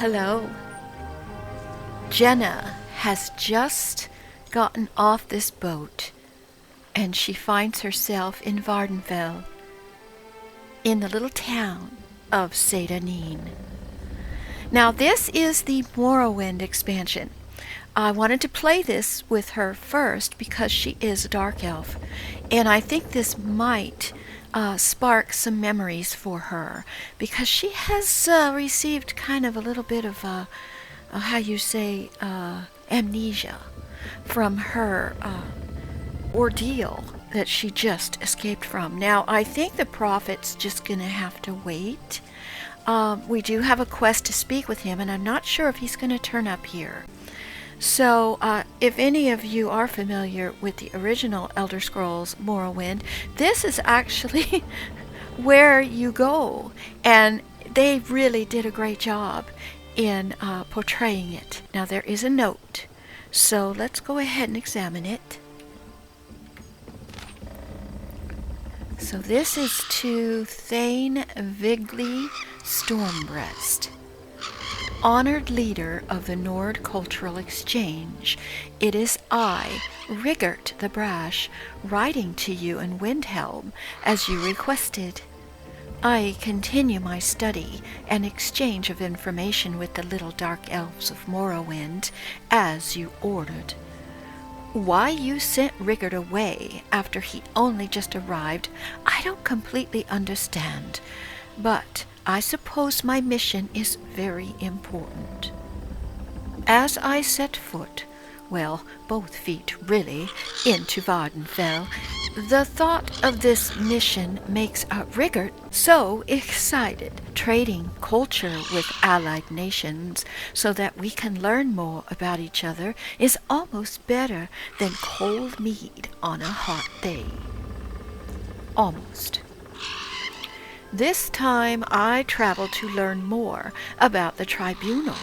Hello. Jenna has just gotten off this boat and she finds herself in Vvardenfell, in the little town of Sedanin. Now this is the Morrowind expansion. I wanted to play this with her first because she is a dark elf, and I think this might spark some memories for her because she has received kind of a little bit of amnesia from her ordeal that she just escaped from. Now, I think the prophet's just going to have to wait. We do have a quest to speak with him, and I'm not sure if he's going to turn up here. So, if any of you are familiar with the original Elder Scrolls Morrowind, this is actually where you go, and they really did a great job in portraying it. Now, there is a note, so let's go ahead and examine it. So this is to Thane Vigli Stormbreast, honored leader of the Nord Cultural Exchange. It is I, Rigert the Brash, writing to you in Windhelm as you requested. I continue my study and exchange of information with the little dark elves of Morrowind as you ordered. Why you sent Rigert away after he only just arrived, I don't completely understand, but I suppose my mission is very important. As I set foot, well, both feet really, into Vvardenfell, the thought of this mission makes Rigert so excited. Trading culture with allied nations so that we can learn more about each other is almost better than cold mead on a hot day. Almost. This time I travel to learn more about the tribunal,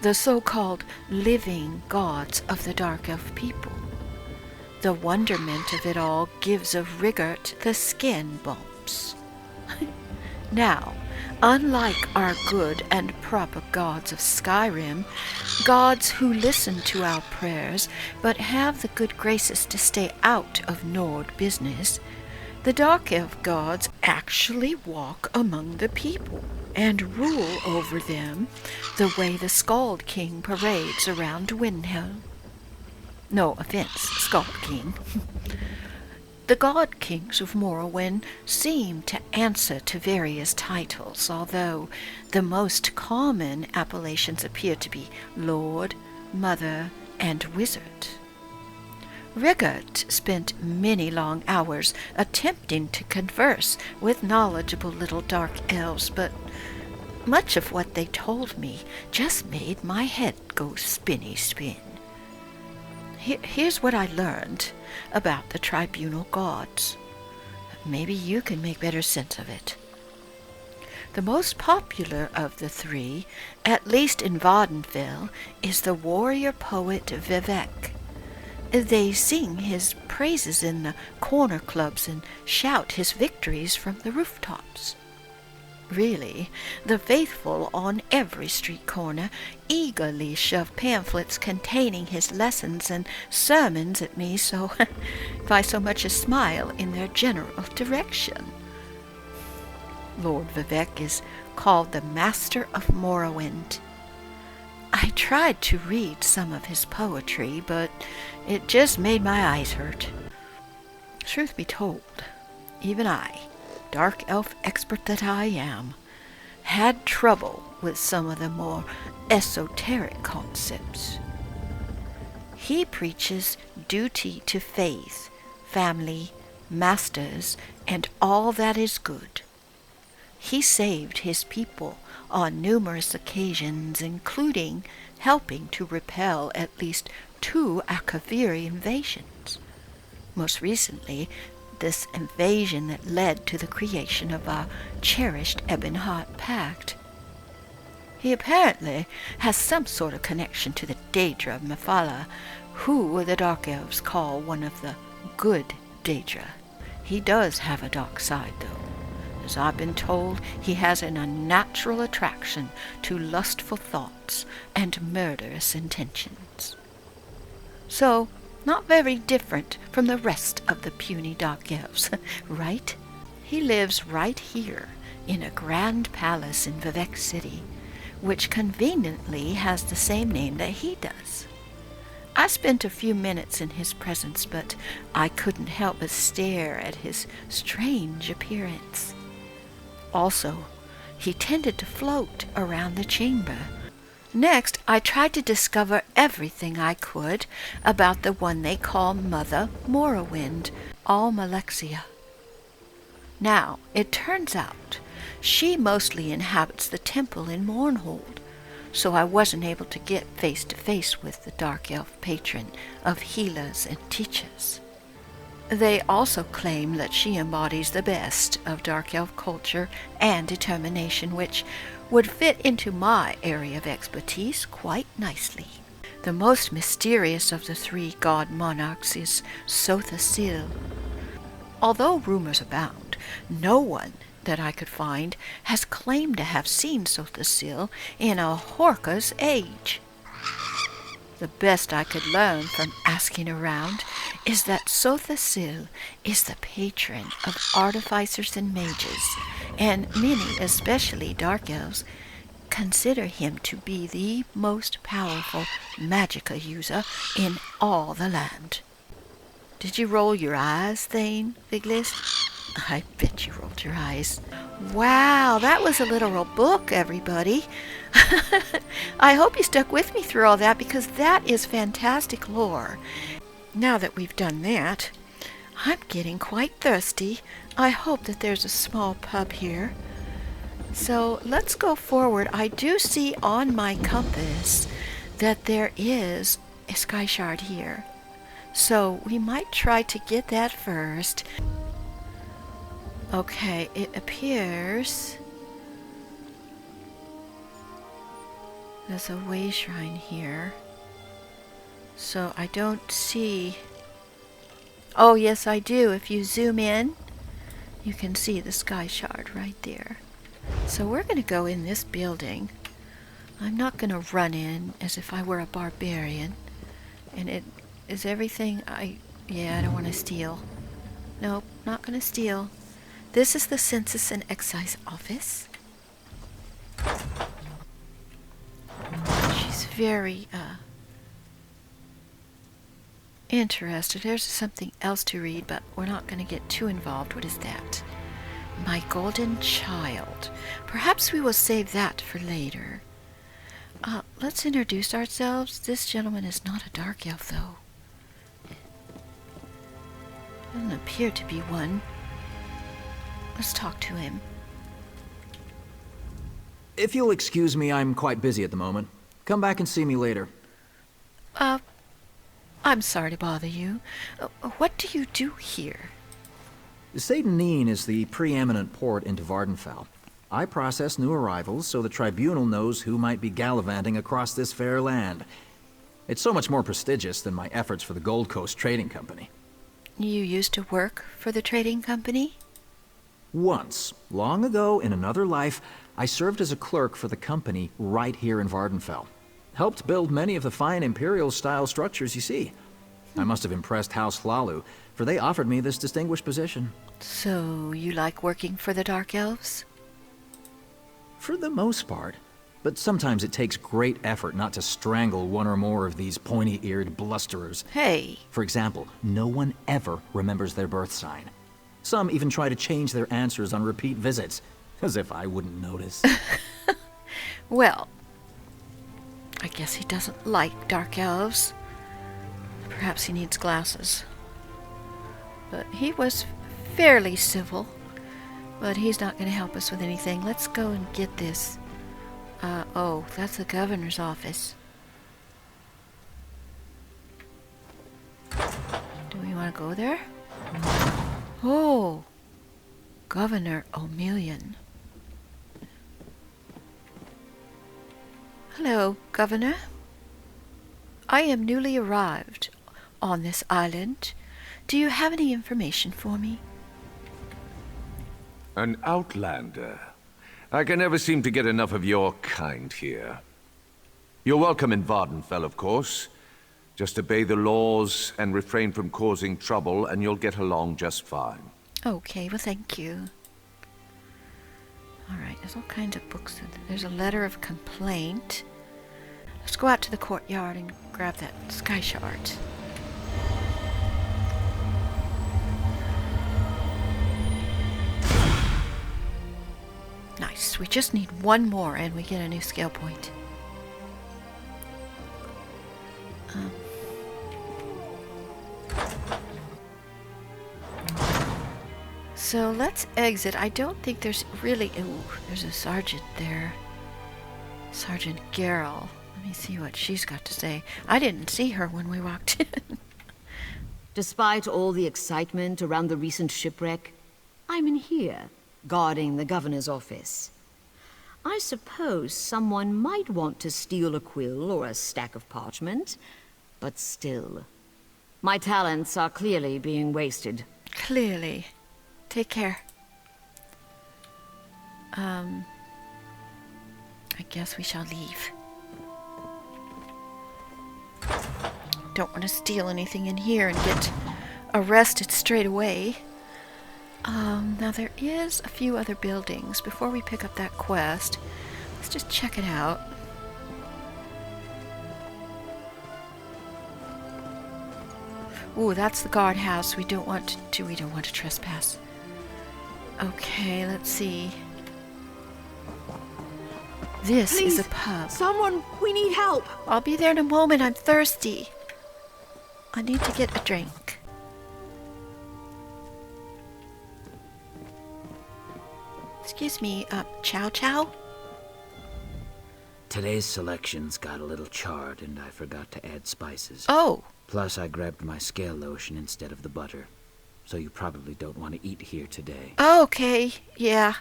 the so-called living gods of the Dark Elf people. The wonderment of it all gives of Rigert the skin bumps. Now, unlike our good and proper gods of Skyrim, gods who listen to our prayers but have the good graces to stay out of Nord business, the Dark Elf gods actually walk among the people and rule over them the way the Skald King parades around Windhelm. No offense, Skald King. The God Kings of Morrowind seem to answer to various titles, although the most common appellations appear to be Lord, Mother, and Wizard. Rigert spent many long hours attempting to converse with knowledgeable little dark elves, but much of what they told me just made my head go spinny-spin. Here's what I learned about the tribunal gods. Maybe you can make better sense of it. The most popular of the three, at least in Vvardenfell, is the warrior poet Vivek. They sing his praises in the corner clubs and shout his victories from the rooftops. Really, the faithful on every street corner eagerly shove pamphlets containing his lessons and sermons at me so if I so much as smile in their general direction. Lord Vivek is called the Master of Morrowind. I tried to read some of his poetry, but it just made my eyes hurt. Truth be told, even I, dark elf expert that I am, had trouble with some of the more esoteric concepts. He preaches duty to faith, family, masters, and all that is good. He saved his people on numerous occasions, including helping to repel at least 2 Akaviri invasions. Most recently, this invasion that led to the creation of our cherished Ebonheart Pact. He apparently has some sort of connection to the Daedra of Mephala, who the Dark Elves call one of the good Daedra. He does have a dark side, though. as I've been told, he has an unnatural attraction to lustful thoughts and murderous intentions. So, not very different from the rest of the puny dark elves, right? He lives right here in a grand palace in Vivek City, which conveniently has the same name that he does. I spent a few minutes in his presence, but I couldn't help but stare at his strange appearance. Also, he tended to float around the chamber. Next, I tried to discover everything I could about the one they call Mother Morrowind, Almalexia. Now, it turns out she mostly inhabits the temple in Mournhold, so I wasn't able to get face-to-face with the Dark Elf patron of healers and teachers. They also claim that she embodies the best of Dark Elf culture and determination, which would fit into my area of expertise quite nicely. The most mysterious of the three god monarchs is Sotha-Sil. Although rumors abound, no one that I could find has claimed to have seen Sotha-Sil in a Horka's age. The best I could learn from asking around is that Sotha-Sil is the patron of artificers and mages, and many, especially dark elves, consider him to be the most powerful magica user in all the land. Did you roll your eyes, Thane, Viglis? I bet you rolled your eyes. Wow, that was a literal book, everybody. I hope you stuck with me through all that, because that is fantastic lore. Now that we've done that, I'm getting quite thirsty. I hope that there's a small pub here. So let's go forward. I do see on my compass that there is a sky shard here. So we might try to get that first. Okay, it appears there's a way shrine here. So I don't see... Oh, yes, I do. If you zoom in, you can see the sky shard right there. So we're going to go in this building. I'm not going to run in as if I were a barbarian. And it is everything Yeah, I don't want to steal. Nope, not going to steal. This is the Census and Excise Office. She's very, interested. There's something else to read, but we're not going to get too involved. What is that? My Golden Child. Perhaps we will save that for later. Let's introduce ourselves. This gentleman is not a dark elf, though. Doesn't appear to be one. Let's talk to him. If you'll excuse me, I'm quite busy at the moment. Come back and see me later. I'm sorry to bother you. What do you do here? Seyden is the preeminent port into Vvardenfell. I process new arrivals so the Tribunal knows who might be gallivanting across this fair land. It's so much more prestigious than my efforts for the Gold Coast Trading Company. You used to work for the trading company? Once, long ago in another life, I served as a clerk for the company right here in Vvardenfell. Helped build many of the fine Imperial-style structures you see. I must have impressed House Hlalu, for they offered me this distinguished position. So, you like working for the Dark Elves? For the most part. But sometimes it takes great effort not to strangle one or more of these pointy-eared blusterers. Hey! For example, no one ever remembers their birth sign. Some even try to change their answers on repeat visits, as if I wouldn't notice. Well, I guess he doesn't like Dark Elves. Perhaps he needs glasses. But he was fairly civil. But he's not going to help us with anything. Let's go and get this. Oh, that's the governor's office. Do we want to go there? Oh, Governor O'Million. Hello, Governor. I am newly arrived on this island. Do you have any information for me? An outlander. I can never seem to get enough of your kind here. You're welcome in Vvardenfell, of course. Just obey the laws and refrain from causing trouble, and you'll get along just fine. Okay, well, thank you. Alright, there's all kinds of books. There's a letter of complaint. Let's go out to the courtyard and grab that sky shard. Nice. We just need one more and we get a new skill point. So let's exit. I don't think there's really... Ooh, there's a sergeant there. Sergeant Garrel. Let me see what she's got to say. I didn't see her when we walked in. Despite all the excitement around the recent shipwreck, I'm in here, guarding the governor's office. I suppose someone might want to steal a quill or a stack of parchment, but still. My talents are clearly being wasted. Clearly. Take care. I guess we shall leave. Don't want to steal anything in here and get arrested straight away. Now there is a few other buildings. Before we pick up that quest, let's just check it out. Ooh, that's the guardhouse. We don't want to trespass. Okay, let's see. This Please, is a pub. Someone, we need help. I'll be there in a moment. I'm thirsty. I need to get a drink. Excuse me, chow chow? Today's selections got a little charred and I forgot to add spices. Oh. Plus I grabbed my scale lotion instead of the butter. So you probably don't want to eat here today. Okay, yeah.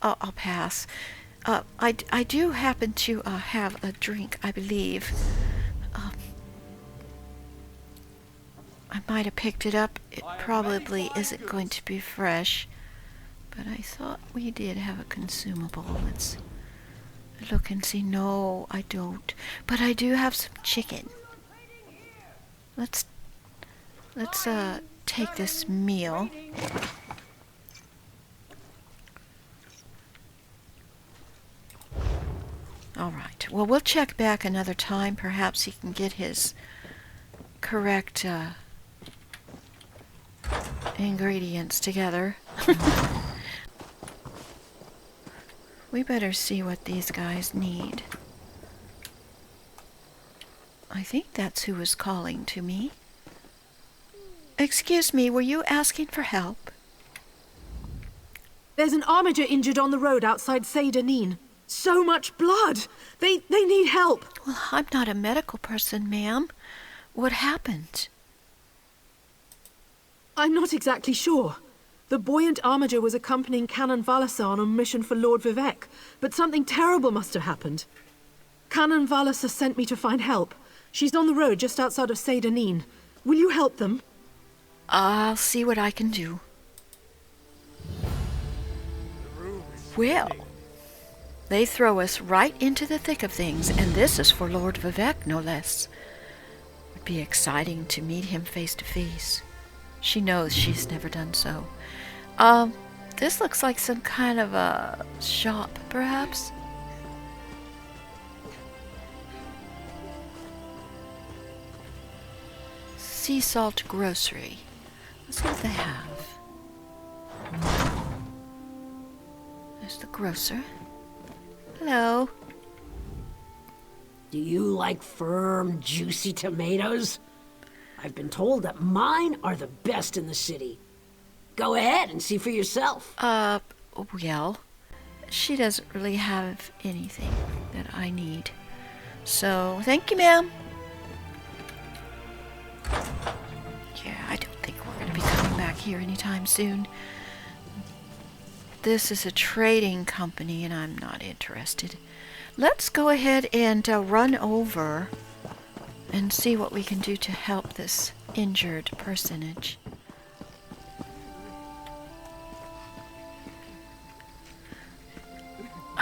I'll pass. I do happen to have a drink, I believe. I might have picked it up. It probably isn't going to be fresh. But I thought we did have a consumable. Let's look and see. No, I don't. But I do have some chicken. Let's take this meal. All right. Well, we'll check back another time. Perhaps he can get his correct ingredients together. We better see what these guys need. I think that's who was calling to me. Excuse me, were you asking for help? There's an armiger injured on the road outside Seydanin. So much blood! They need help! Well, I'm not a medical person, ma'am. What happened? I'm not exactly sure. The buoyant armiger was accompanying Canon Valasa on a mission for Lord Vivek, but something terrible must have happened. Canon Valasa sent me to find help. She's on the road just outside of Seydanin. Will you help them? I'll see what I can do. Well, they throw us right into the thick of things, and this is for Lord Vivek, no less. It would be exciting to meet him face to face. She knows she's never done so. This looks like some kind of a shop, perhaps? Sea Salt Grocery. Let's see what they have. There's the grocer. Hello. Do you like firm, juicy tomatoes? I've been told that mine are the best in the city. Go ahead and see for yourself. Well, she doesn't really have anything that I need. So, thank you, ma'am. Yeah, I don't think we're going to be coming back here anytime soon. This is a trading company, and I'm not interested. Let's go ahead and run over and see what we can do to help this injured personage.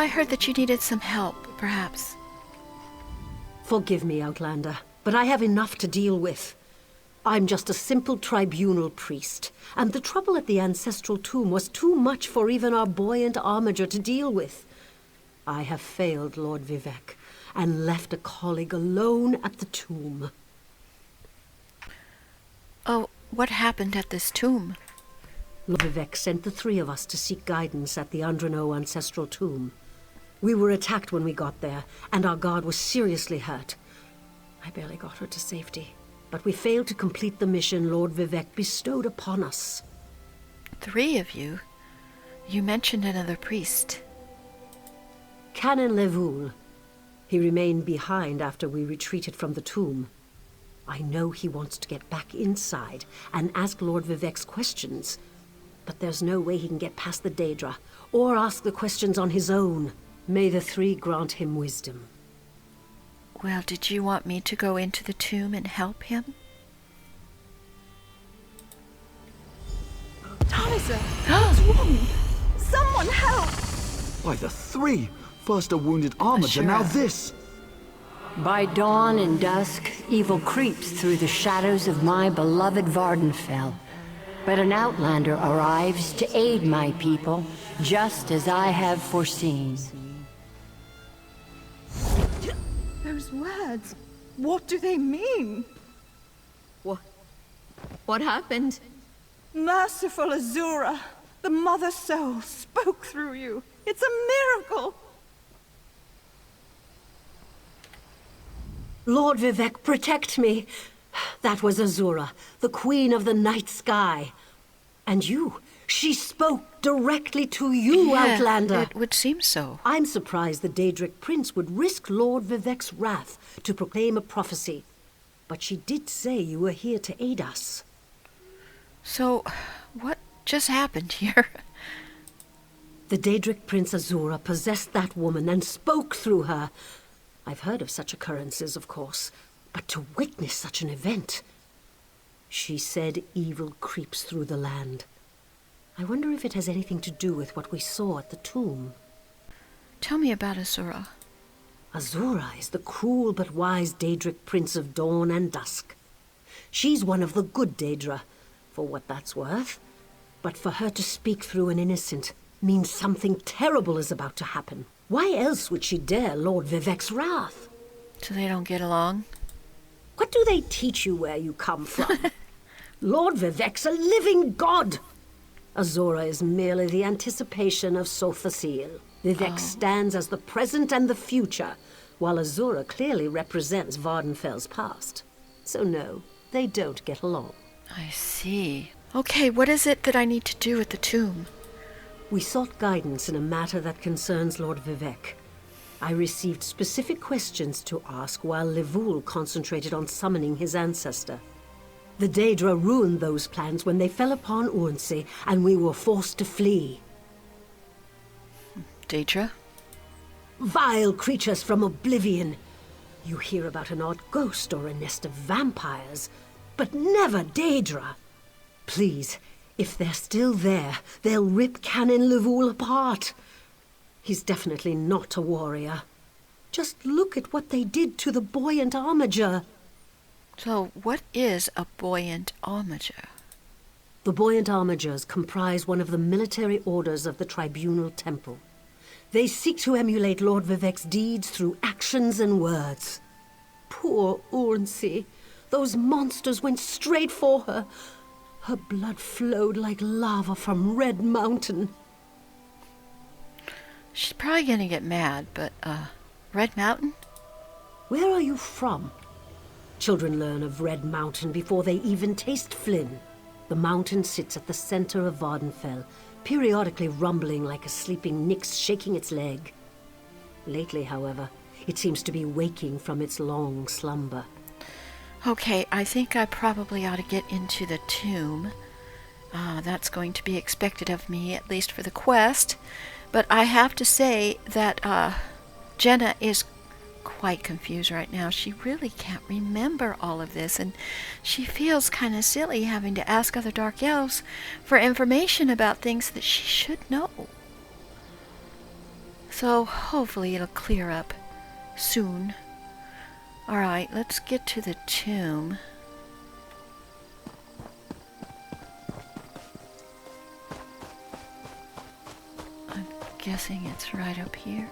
I heard that you needed some help, perhaps. Forgive me, Outlander, but I have enough to deal with. I'm just a simple tribunal priest, and the trouble at the Ancestral tomb was too much for even our buoyant armiger to deal with. I have failed Lord Vivec, and left a colleague alone at the tomb. Oh, what happened at this tomb? Lord Vivec sent the three of us to seek guidance at the Andrano Ancestral tomb. We were attacked when we got there, and our guard was seriously hurt. I barely got her to safety, but we failed to complete the mission Lord Vivec bestowed upon us. 3 of you? You mentioned another priest. Canon Levoul. He remained behind after we retreated from the tomb. I know he wants to get back inside and ask Lord Vivec's questions, but there's no way he can get past the Daedra, or ask the questions on his own. May the 3 grant him wisdom. Well, did you want me to go into the tomb and help him? Talisa, what's wrong? Someone help! By the 3! First a wounded armiger, now this! By dawn and dusk, evil creeps through the shadows of my beloved Vvardenfell. But an outlander arrives to aid my people, just as I have foreseen. Those words, what do they mean? What happened? Merciful Azura, the Mother Soul spoke through you. It's a miracle! Lord Vivec, protect me! That was Azura, the Queen of the Night Sky. And you, she spoke directly to you, Yeah, Outlander. it would seem so. I'm surprised the Daedric Prince would risk Lord Vivec's wrath to proclaim a prophecy. But she did say you were here to aid us. So, what just happened here? The Daedric Prince Azura possessed that woman and spoke through her. I've heard of such occurrences, of course, but to witness such an event... She said evil creeps through the land. I wonder if it has anything to do with what we saw at the tomb. Tell me about Azura. Azura is the cruel but wise Daedric Prince of Dawn and Dusk. She's one of the good Daedra, for what that's worth. But for her to speak through an innocent means something terrible is about to happen. Why else would she dare Lord Vivec's wrath? So they don't get along? What do they teach you where you come from? Lord Vivec's a living god! Azura is merely the anticipation of Sothasil. Vivec stands as the present and the future, while Azura clearly represents Vvardenfell's past. So no, they don't get along. I see. Okay, what is it that I need to do at the tomb? We sought guidance in a matter that concerns Lord Vivec. I received specific questions to ask while Levoul concentrated on summoning his ancestor. The Daedra ruined those plans when they fell upon Urnsey, and we were forced to flee. Daedra? Vile creatures from oblivion. You hear about an odd ghost or a nest of vampires, but never Daedra. Please, if they're still there, they'll rip Canon Levoul apart. He's definitely not a warrior. Just look at what they did to the buoyant armiger. So, what is a buoyant armiger? The buoyant armigers comprise one of the military orders of the Tribunal Temple. They seek to emulate Lord Vivec's deeds through actions and words. Poor Urnsey. Those monsters went straight for her. Her blood flowed like lava from Red Mountain. She's probably gonna get mad, but, Red Mountain? Where are you from? Children learn of Red Mountain before they even taste Flynn. The mountain sits at the center of Vvardenfell, periodically rumbling like a sleeping Nyx shaking its leg. Lately, however, it seems to be waking from its long slumber. Okay, I think I probably ought to get into the tomb. That's going to be expected of me, at least for the quest. But I have to say that, Jenna is quite confused right now. She really can't remember all of this, and she feels kind of silly having to ask other Dark Elves for information about things that she should know. So hopefully it'll clear up soon. Alright, let's get to the tomb. I'm guessing it's right up here.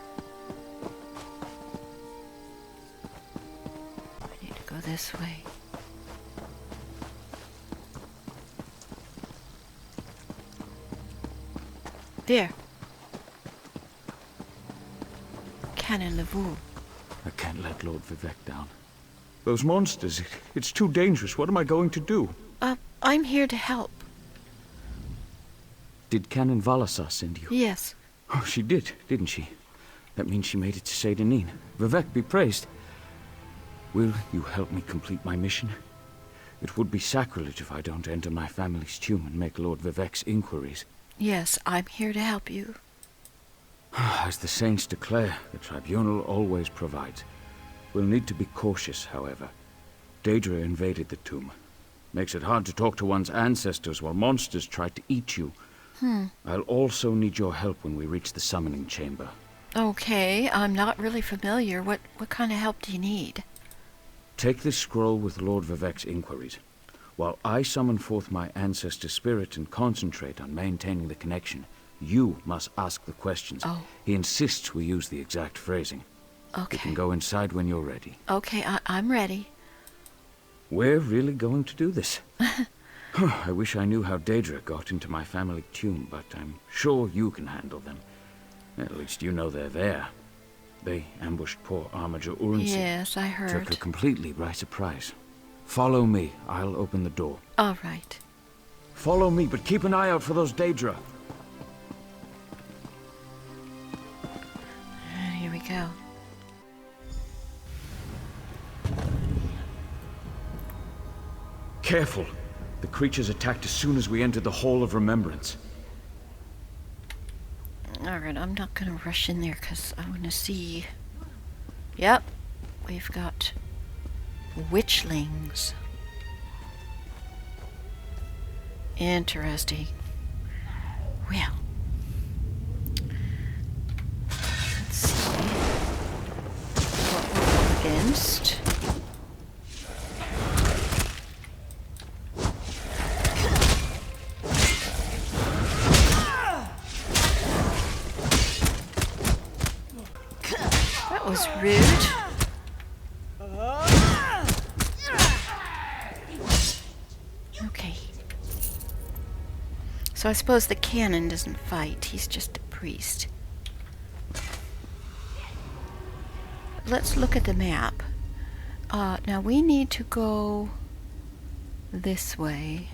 I need to go this way. There. Canon Levoux. I can't let Lord Vivec down. Those monsters, it's too dangerous. What am I going to do? I'm here to help. Did Canon Valasar send you? Yes. Oh, she did, didn't she? That means she made it to Saint Denis. Vivec be praised. Will you help me complete my mission? It would be sacrilege if I don't enter my family's tomb and make Lord Vivec's inquiries. Yes, I'm here to help you. As the saints declare, the tribunal always provides. We'll need to be cautious, however. Daedra invaded the tomb. Makes it hard to talk to one's ancestors while monsters try to eat you. I'll also need your help when we reach the summoning chamber. Okay, I'm not really familiar. What kind of help do you need? Take this scroll with Lord Vivec's inquiries. While I summon forth my ancestor spirit and concentrate on maintaining the connection, you must ask the questions. Oh. He insists we use the exact phrasing. Okay. You can go inside when you're ready. Okay, I'm ready. We're really going to do this. I wish I knew how Daedra got into my family tomb, but I'm sure you can handle them. At least you know they're there. They ambushed poor Armiger Urensi. Yes, I heard. Took her completely by surprise. Follow me. I'll open the door. All right. Follow me, but keep an eye out for those Daedra. Here we go. Careful. The creatures attacked as soon as we entered the Hall of Remembrance. Alright, I'm not going to rush in there because I want to see... Yep, we've got witchlings. Interesting. Well, let's see what we're up against. That was rude. Okay. So I suppose the canon doesn't fight. He's just a priest. Let's look at the map. Now we need to go this way.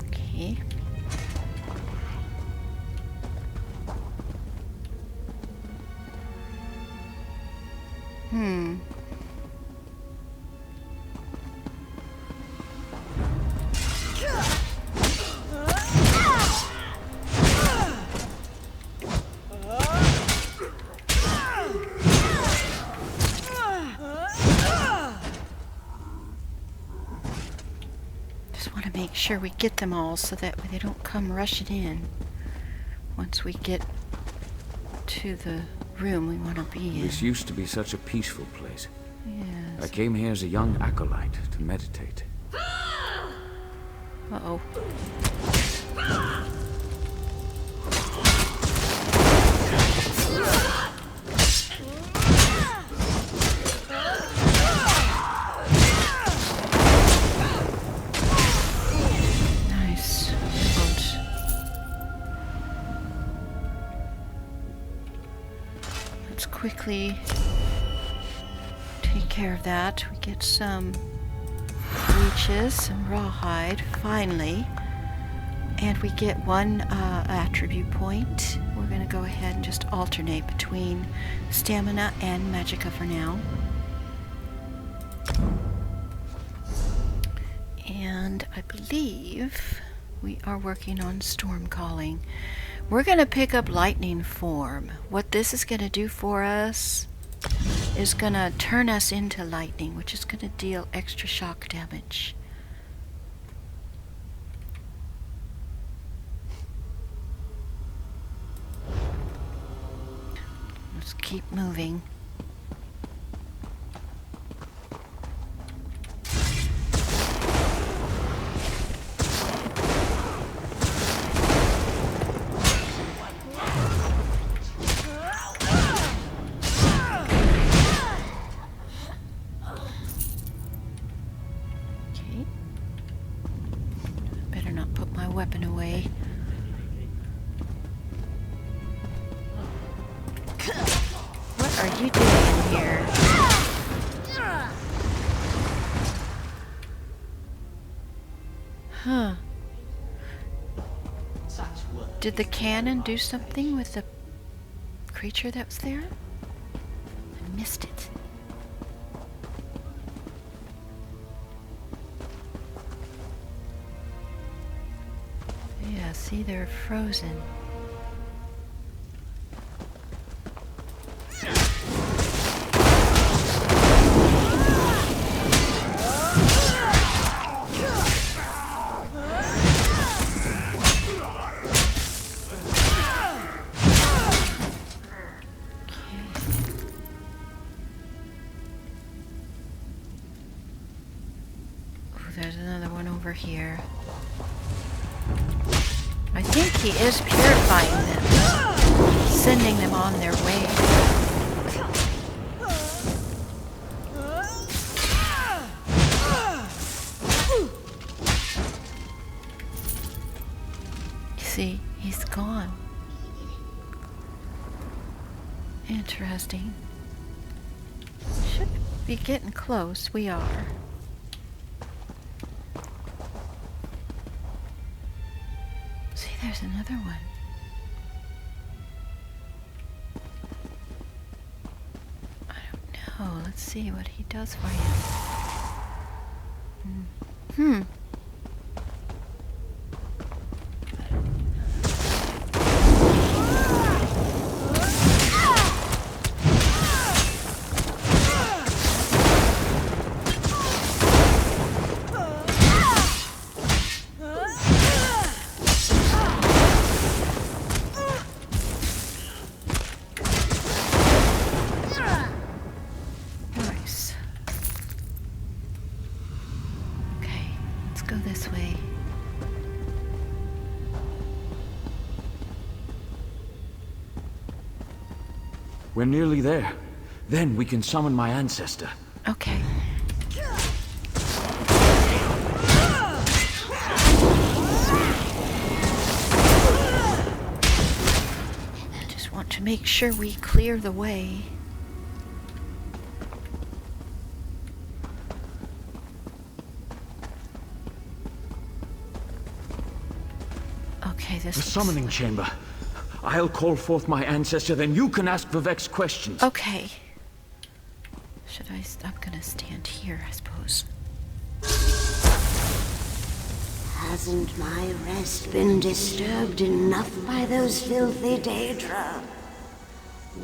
Okay. Just want to make sure we get them all so that they don't come rushing in once we get to the room we want to be in. This used to be such a peaceful place. Yes. I came here as a young acolyte to meditate. Uh-oh. Nice. Let's quickly take care of that. We get some leeches, some rawhide, finally. And we get one attribute point. We're going to go ahead and just alternate between stamina and magicka for now. And I believe we are working on storm calling. We're going to pick up lightning form. What this is going to do for us is going to turn us into lightning, which is going to deal extra shock damage. Let's keep moving. Weapon away. What are you doing here? Huh. Did the cannon do something with the creature that was there? I missed it. Yeah, see, they're frozen. There's another one over here. I think he is purifying them, sending them on their way. See, he's gone. Interesting. Should be getting close. We are. There's another one. I don't know. Let's see what he does for you. We're nearly there. Then we can summon my ancestor. Okay. Just want to make sure we clear the way. Okay, this the summoning chamber. I'll call forth my ancestor, then you can ask Vivek's questions. Okay. Should I? I'm gonna stand here, I suppose. Hasn't my rest been disturbed enough by those filthy Daedra?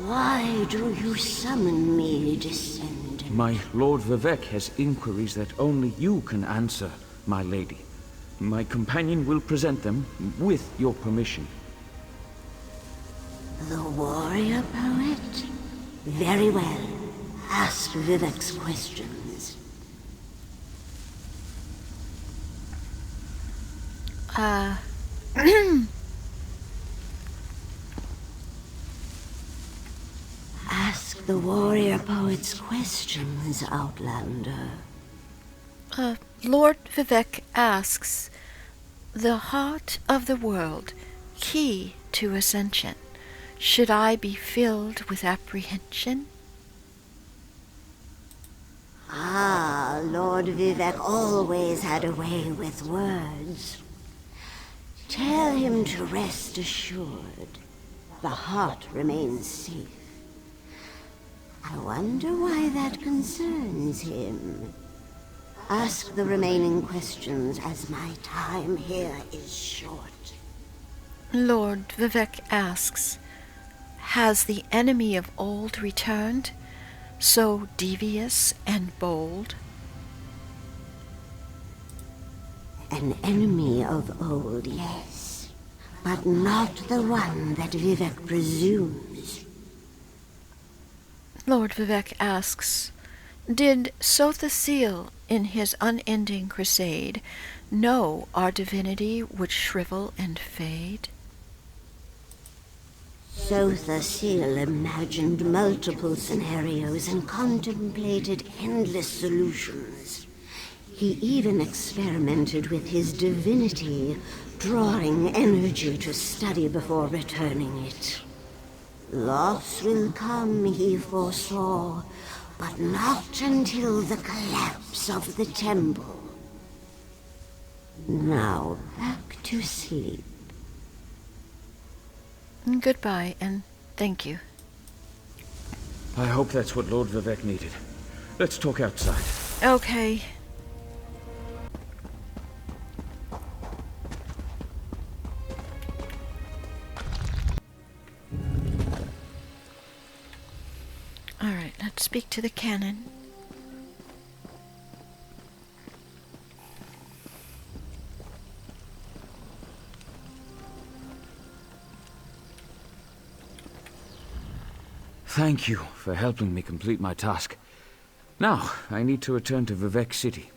Why do you summon me, descendant? My Lord Vivek has inquiries that only you can answer, my lady. My companion will present them with your permission. The warrior poet? Very well. Ask Vivek's questions. Ask the warrior poet's questions, Outlander. Lord Vivek asks, the heart of the world, key to ascension. Should I be filled with apprehension? Ah, Lord Vivek always had a way with words. Tell him to rest assured. The heart remains safe. I wonder why that concerns him. Ask the remaining questions, as my time here is short. Lord Vivek asks, has the enemy of old returned, so devious and bold? An enemy of old, yes, but not the one that Vivek presumes. Lord Vivek asks, did Sotha Seal, in his unending crusade, know our divinity would shrivel and fade? Sotha Seal imagined multiple scenarios and contemplated endless solutions. He even experimented with his divinity, drawing energy to study before returning it. Loss will come, he foresaw, but not until the collapse of the temple. Now back to sleep. Goodbye, and thank you. I hope that's what Lord Vivek needed. Let's talk outside. Okay. All right, let's speak to the canon. Thank you for helping me complete my task. Now, I need to return to Vivek City.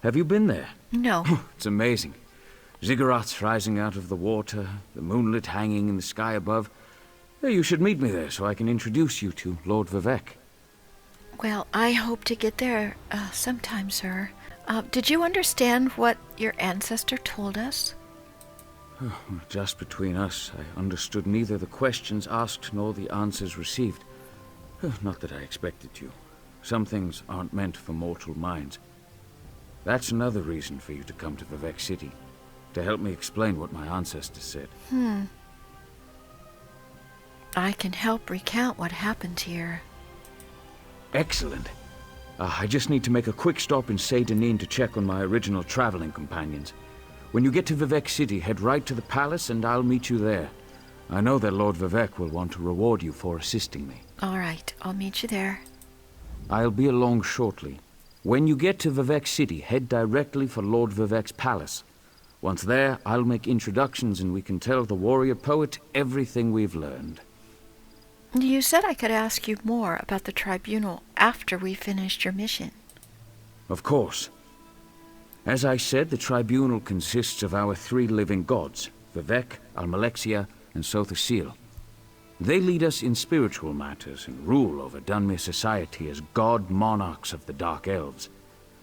Have you been there? No. It's amazing. Ziggurats rising out of the water, the moonlit hanging in the sky above. You should meet me there so I can introduce you to Lord Vivek. Well, I hope to get there sometime, sir. Did you understand what your ancestor told us? Just between us, I understood neither the questions asked nor the answers received. Not that I expected to. Some things aren't meant for mortal minds. That's another reason for you to come to Vivek City, to help me explain what my ancestors said. I can help recount what happened here. Excellent. I just need to make a quick stop in Seydanin to check on my original traveling companions. When you get to Vivek City, head right to the palace and I'll meet you there. I know that Lord Vivek will want to reward you for assisting me. All right, I'll meet you there. I'll be along shortly. When you get to Vivek City, head directly for Lord Vivek's palace. Once there, I'll make introductions and we can tell the warrior poet everything we've learned. You said I could ask you more about the tribunal after we finished your mission. Of course. As I said, the tribunal consists of our 3 living gods, Vivek, Almalexia, and Sotha Seal. They lead us in spiritual matters and rule over Dunmere society as god monarchs of the Dark Elves.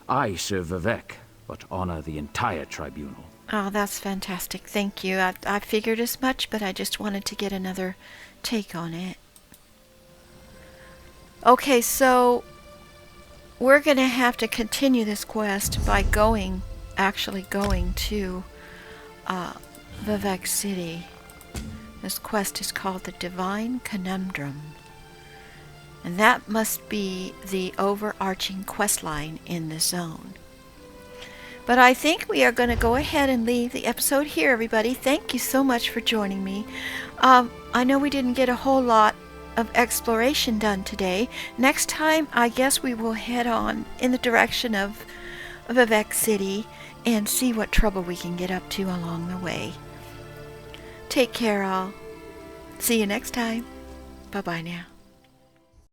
I serve Vivek, but honor the entire tribunal. Oh, that's fantastic. Thank you. I figured as much, but I just wanted to get another take on it. Okay, so we're going to have to continue this quest by actually going to Vivek City. This quest is called the Divine Conundrum. And that must be the overarching quest line in the zone. But I think we are going to go ahead and leave the episode here, everybody. Thank you so much for joining me. I know we didn't get a whole lot of exploration done today. Next time, I guess we will head on in the direction of Vivek City and see what trouble we can get up to along the way. Take care, all. See you next time. Bye-bye now.